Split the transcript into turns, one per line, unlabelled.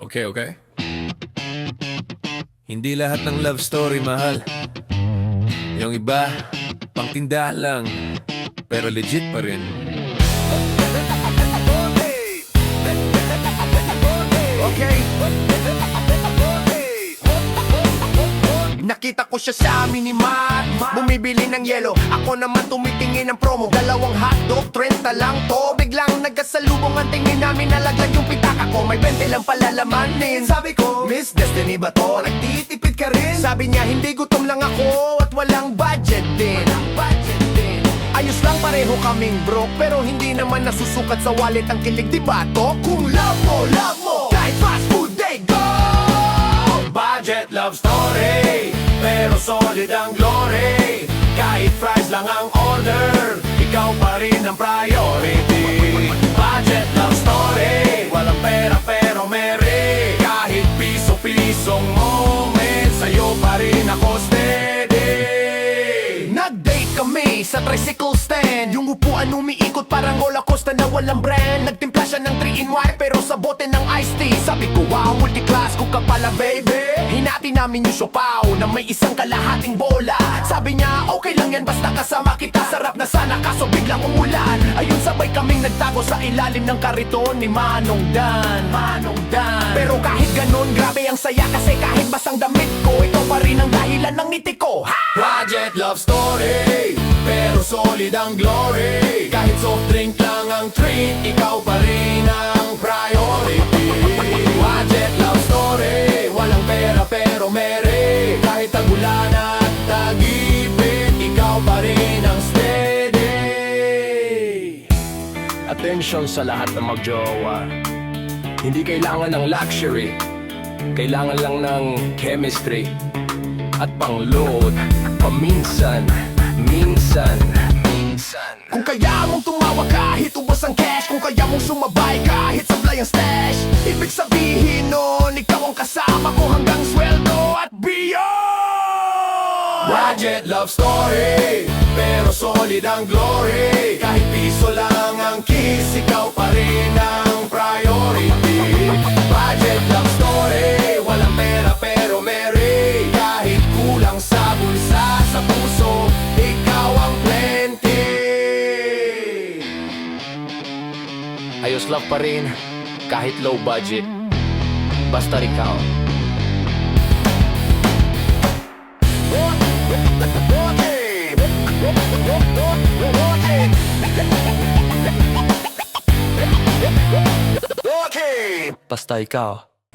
Okay, okay. Hindi lahat ng love story mahal. Yung iba, pangtindahan lang, pero legit pa rin.
Okay. Nakita ko siya sa minimart, bumibili ng yelo. Ako naman tumitingin ng promo. Dalawang hotdog, 30 lang to. Biglang nagkasalubong ang tingin namin. Nalaglag yung pitaka ko, may 20 lang palalamanin. Sabi ko, Miss Destiny ba to? Nagtitipid ka rin? Sabi niya, hindi, gutom lang ako at walang budget din. Ayos lang, pareho kaming broke, pero hindi naman nasusukat sa wallet ang kilig, diba to? Kung love mo, kahit fast food they go. Budget love story, pero solid ang glory. Kahit fries lang ang order, ikaw pa rin ang priority. Budget love story, walang pera pero mere. Kahit piso-pisong moment, sa'yo pa rin ako steady. Nag-date kami sa tricycle stand. Yung upuan umiikot parang roller coaster na walang brand. Nagtimpla siya ng 3-in-1 pero sa bote ng iced tea. Sabi ko, wow, multi-class ko ka pala baby. Hinati namin yung siopaw na may isang kalahating bola. Sabi niya, okay lang yan basta kasama kita. Sarap na sana kaso biglang umulan. Ayun, sabay kaming nagtago sa ilalim ng kariton ni Manong Dan. Pero kahit ganun, grabe ang saya. Kasi kahit basang damit ko, ito pa rin ang dahilan ng ngiti ko. Ha! Budget love story, pero solid ang glory. Kahit soft drink lang ang treat, ikaw pa rin ang priority. Budget love story, walang pera pero mere. Kahit tagulan at tagipit, ikaw pa rin ang steady. Attention sa lahat ng magjowa. Hindi kailangan ng luxury, kailangan lang ng chemistry. At pang-load, paminsan. Kung kaya mong tumawa kahit ubos ang cash, kung kaya mong sumabay kahit sablay ang stash, ibig sabihin nun, ikaw ang kasama ko hanggang sweldo at beyond. Budget love story, pero solid ang glory. Kahit piso lang ang kiss, ikaw pa rin ang priority. Budget love story, walang pera pero mere. Kahit kulang sa bulsa, sa puso, ikaw ang plenty. Ayos lang pa rin, kahit low budget. Basta ikaw. Basta ikaw.